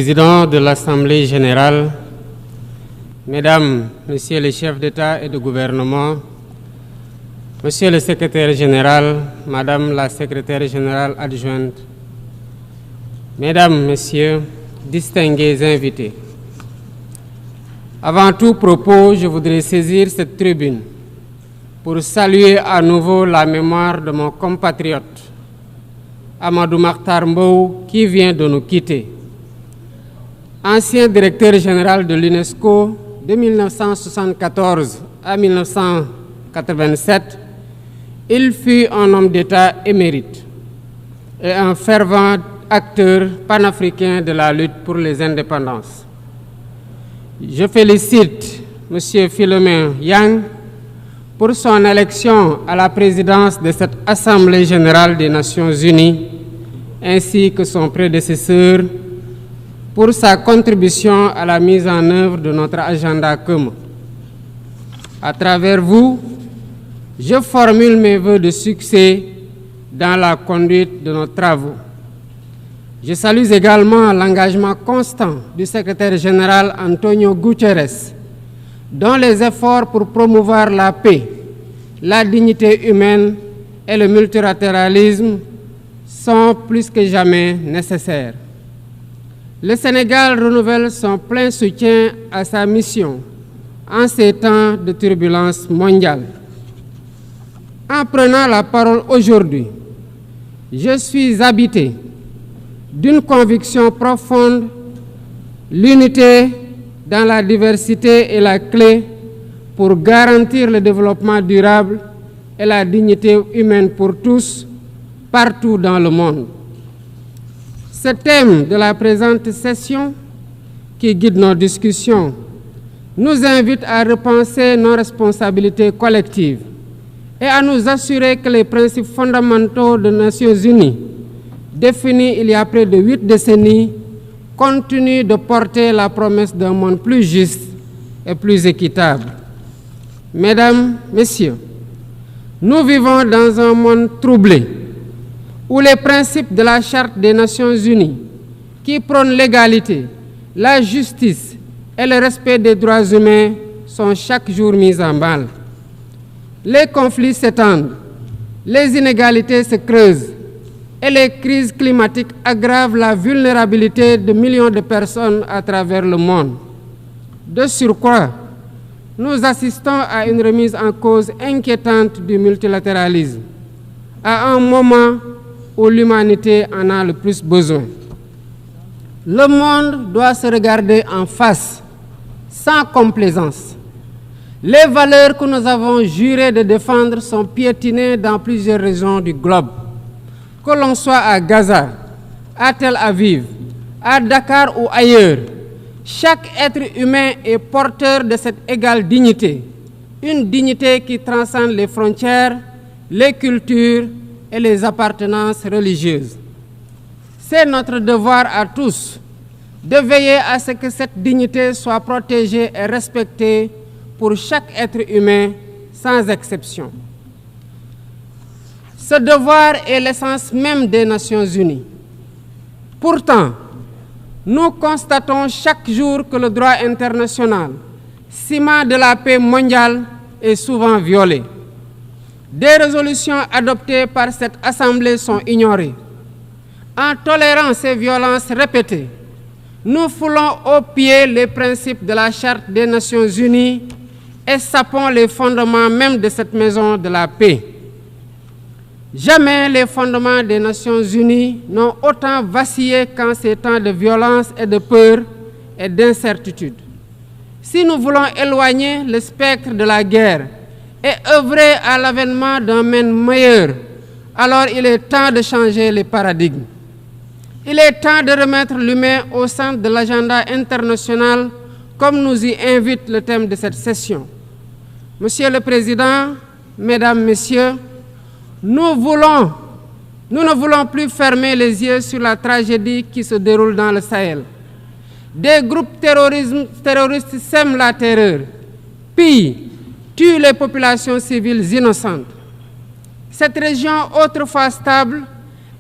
Président de l'Assemblée générale, Mesdames, Messieurs les chefs d'État et de gouvernement, Monsieur le secrétaire général, Madame la secrétaire générale adjointe, Mesdames, Messieurs, distingués invités. Avant tout propos, je voudrais saisir cette tribune pour saluer à nouveau la mémoire de mon compatriote, Amadou Makhtar Mbow, qui vient de nous quitter. Ancien directeur général de l'UNESCO de 1974 à 1987, il fut un homme d'État émérite et un fervent acteur panafricain de la lutte pour les indépendances. Je félicite M. Philomène Yang pour son élection à la présidence de cette Assemblée générale des Nations unies, ainsi que son prédécesseur pour sa contribution à la mise en œuvre de notre agenda commun. À travers vous, je formule mes vœux de succès dans la conduite de nos travaux. Je salue également l'engagement constant du secrétaire général Antonio Guterres, dont les efforts pour promouvoir la paix, la dignité humaine et le multilatéralisme sont plus que jamais nécessaires. Le Sénégal renouvelle son plein soutien à sa mission en ces temps de turbulence mondiale. En prenant la parole aujourd'hui, je suis habité d'une conviction profonde: l'unité dans la diversité est la clé pour garantir le développement durable et la dignité humaine pour tous, partout dans le monde. Ce thème de la présente session, qui guide nos discussions, nous invite à repenser nos responsabilités collectives et à nous assurer que les principes fondamentaux des Nations unies, définis il y a près de 8 décennies, continuent de porter la promesse d'un monde plus juste et plus équitable. Mesdames, Messieurs, nous vivons dans un monde troublé, où les principes de la Charte des Nations unies, qui prônent l'égalité, la justice et le respect des droits humains, sont chaque jour mis en mal. Les conflits s'étendent, les inégalités se creusent et les crises climatiques aggravent la vulnérabilité de millions de personnes à travers le monde. De surcroît, nous assistons à une remise en cause inquiétante du multilatéralisme, à un moment où l'humanité en a le plus besoin. Le monde doit se regarder en face, sans complaisance. Les valeurs que nous avons juré de défendre sont piétinées dans plusieurs régions du globe. Que l'on soit à Gaza, à Tel Aviv, à Dakar ou ailleurs, chaque être humain est porteur de cette égale dignité, une dignité qui transcende les frontières, les cultures et les appartenances religieuses. C'est notre devoir à tous de veiller à ce que cette dignité soit protégée et respectée pour chaque être humain, sans exception. Ce devoir est l'essence même des Nations unies. Pourtant, nous constatons chaque jour que le droit international, ciment de la paix mondiale, est souvent violé. Des résolutions adoptées par cette Assemblée sont ignorées. En tolérant ces violences répétées, nous foulons aux pieds les principes de la Charte des Nations unies et sapons les fondements même de cette maison de la paix. Jamais les fondements des Nations unies n'ont autant vacillé qu'en ces temps de violence et de peur et d'incertitude. Si nous voulons éloigner le spectre de la guerre et œuvrer à l'avènement d'un monde meilleur, alors il est temps de changer les paradigmes. Il est temps de remettre l'humain au centre de l'agenda international, comme nous y invite le thème de cette session. Monsieur le Président, Mesdames, Messieurs, nous ne voulons plus fermer les yeux sur la tragédie qui se déroule dans le Sahel. Des groupes terroristes sèment la terreur, pillent, tuent les populations civiles innocentes. Cette région, autrefois stable,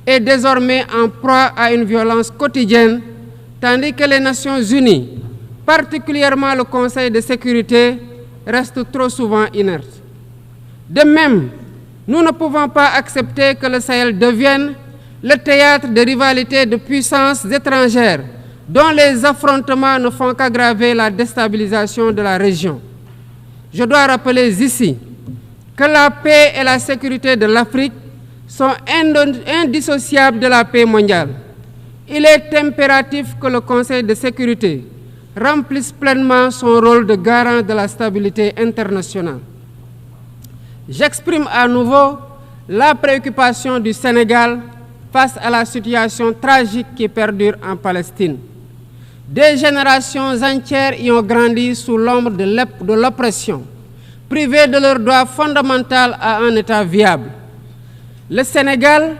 est désormais en proie à une violence quotidienne tandis que les Nations Unies, particulièrement le Conseil de sécurité, restent trop souvent inertes. De même, nous ne pouvons pas accepter que le Sahel devienne le théâtre de rivalités de puissances étrangères dont les affrontements ne font qu'aggraver la déstabilisation de la région. Je dois rappeler ici que la paix et la sécurité de l'Afrique sont indissociables de la paix mondiale. Il est impératif que le Conseil de sécurité remplisse pleinement son rôle de garant de la stabilité internationale. J'exprime à nouveau la préoccupation du Sénégal face à la situation tragique qui perdure en Palestine. Des générations entières y ont grandi sous l'ombre de l'oppression, privées de leur droit fondamental à un État viable. Le Sénégal,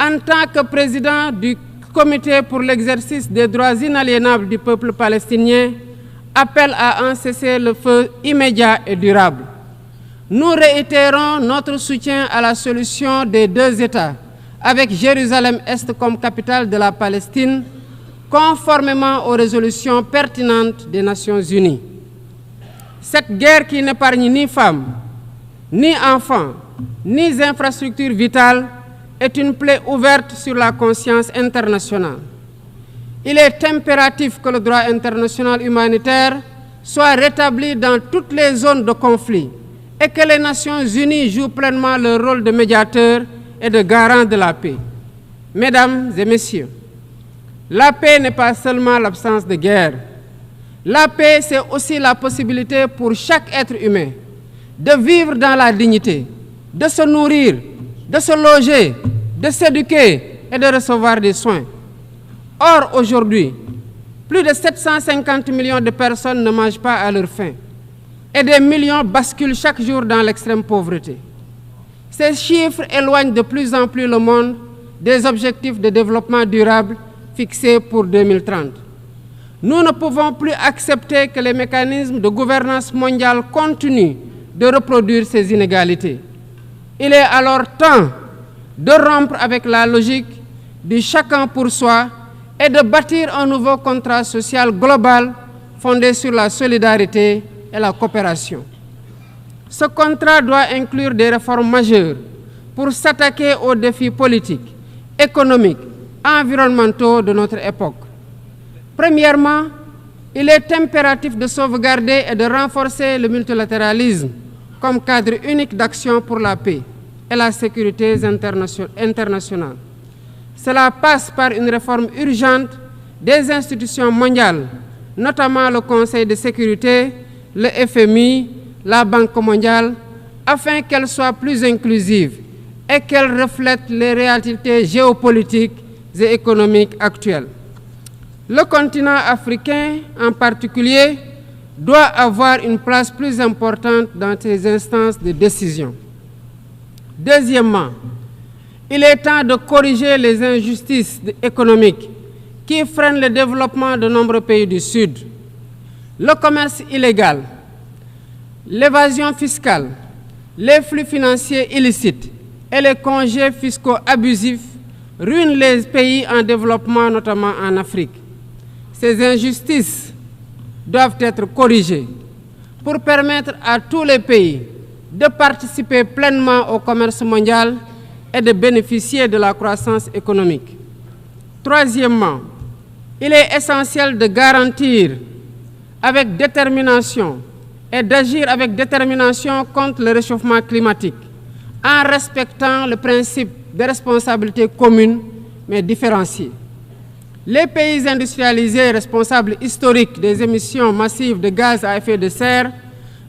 en tant que président du Comité pour l'exercice des droits inaliénables du peuple palestinien, appelle à un cessez-le-feu immédiat et durable. Nous réitérons notre soutien à la solution des deux États, avec Jérusalem-Est comme capitale de la Palestine, conformément aux résolutions pertinentes des Nations Unies. Cette guerre qui n'épargne ni femmes, ni enfants, ni infrastructures vitales est une plaie ouverte sur la conscience internationale. Il est impératif que le droit international humanitaire soit rétabli dans toutes les zones de conflit et que les Nations Unies jouent pleinement leur rôle de médiateur et de garant de la paix. Mesdames et messieurs, la paix n'est pas seulement l'absence de guerre. La paix, c'est aussi la possibilité pour chaque être humain de vivre dans la dignité, de se nourrir, de se loger, de s'éduquer et de recevoir des soins. Or, aujourd'hui, plus de 750 millions de personnes ne mangent pas à leur faim et des millions basculent chaque jour dans l'extrême pauvreté. Ces chiffres éloignent de plus en plus le monde des objectifs de développement durable fixés pour 2030. Nous ne pouvons plus accepter que les mécanismes de gouvernance mondiale continuent de reproduire ces inégalités. Il est alors temps de rompre avec la logique du chacun pour soi et de bâtir un nouveau contrat social global fondé sur la solidarité et la coopération. Ce contrat doit inclure des réformes majeures pour s'attaquer aux défis politiques, économiques, environnementaux de notre époque. Premièrement, il est impératif de sauvegarder et de renforcer le multilatéralisme comme cadre unique d'action pour la paix et la sécurité internationale. Cela passe par une réforme urgente des institutions mondiales, notamment le Conseil de sécurité, le FMI, la Banque mondiale, afin qu'elles soient plus inclusives et qu'elles reflètent les réalités géopolitiques et économiques actuelles. Le continent africain, en particulier, doit avoir une place plus importante dans ces instances de décision. Deuxièmement, il est temps de corriger les injustices économiques qui freinent le développement de nombreux pays du Sud. Le commerce illégal, l'évasion fiscale, les flux financiers illicites et les congés fiscaux abusifs ruinent les pays en développement, notamment en Afrique. Ces injustices doivent être corrigées pour permettre à tous les pays de participer pleinement au commerce mondial et de bénéficier de la croissance économique. Troisièmement, il est essentiel de garantir avec détermination et d'agir avec détermination contre le réchauffement climatique en respectant le principe de responsabilité commune mais différenciée. Les pays industrialisés responsables historiques des émissions massives de gaz à effet de serre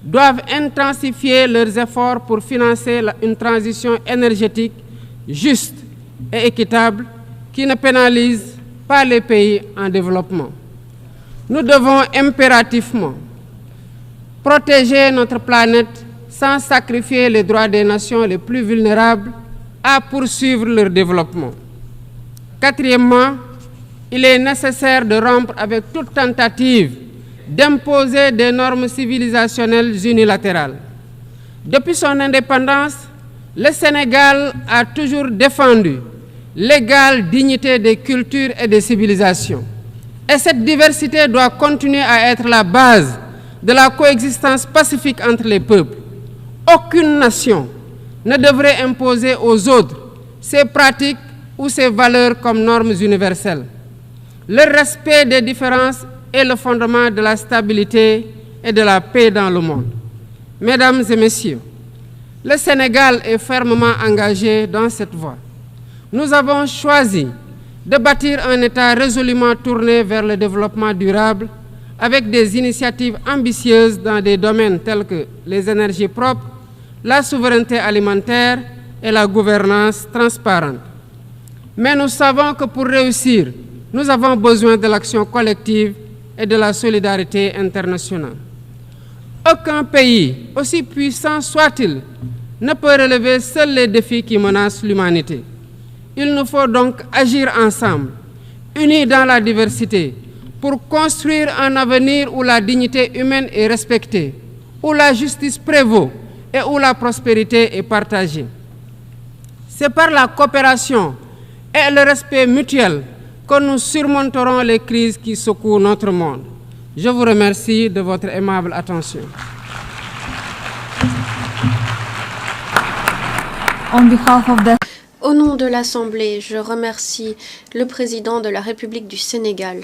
doivent intensifier leurs efforts pour financer une transition énergétique juste et équitable qui ne pénalise pas les pays en développement. Nous devons impérativement protéger notre planète sans sacrifier les droits des nations les plus vulnérables à poursuivre leur développement. Quatrièmement, il est nécessaire de rompre avec toute tentative d'imposer des normes civilisationnelles unilatérales. Depuis son indépendance, le Sénégal a toujours défendu l'égale dignité des cultures et des civilisations. Et cette diversité doit continuer à être la base de la coexistence pacifique entre les peuples. Aucune nation ne devrait imposer aux autres ses pratiques ou ses valeurs comme normes universelles. Le respect des différences est le fondement de la stabilité et de la paix dans le monde. Mesdames et messieurs, le Sénégal est fermement engagé dans cette voie. Nous avons choisi de bâtir un État résolument tourné vers le développement durable avec des initiatives ambitieuses dans des domaines tels que les énergies propres, la souveraineté alimentaire et la gouvernance transparente. Mais nous savons que pour réussir, nous avons besoin de l'action collective et de la solidarité internationale. Aucun pays, aussi puissant soit-il, ne peut relever seuls les défis qui menacent l'humanité. Il nous faut donc agir ensemble, unis dans la diversité, pour construire un avenir où la dignité humaine est respectée, où la justice prévaut et où la prospérité est partagée. C'est par la coopération et le respect mutuel que nous surmonterons les crises qui secouent notre monde. Je vous remercie de votre aimable attention. Au nom de l'Assemblée, je remercie le président de la République du Sénégal,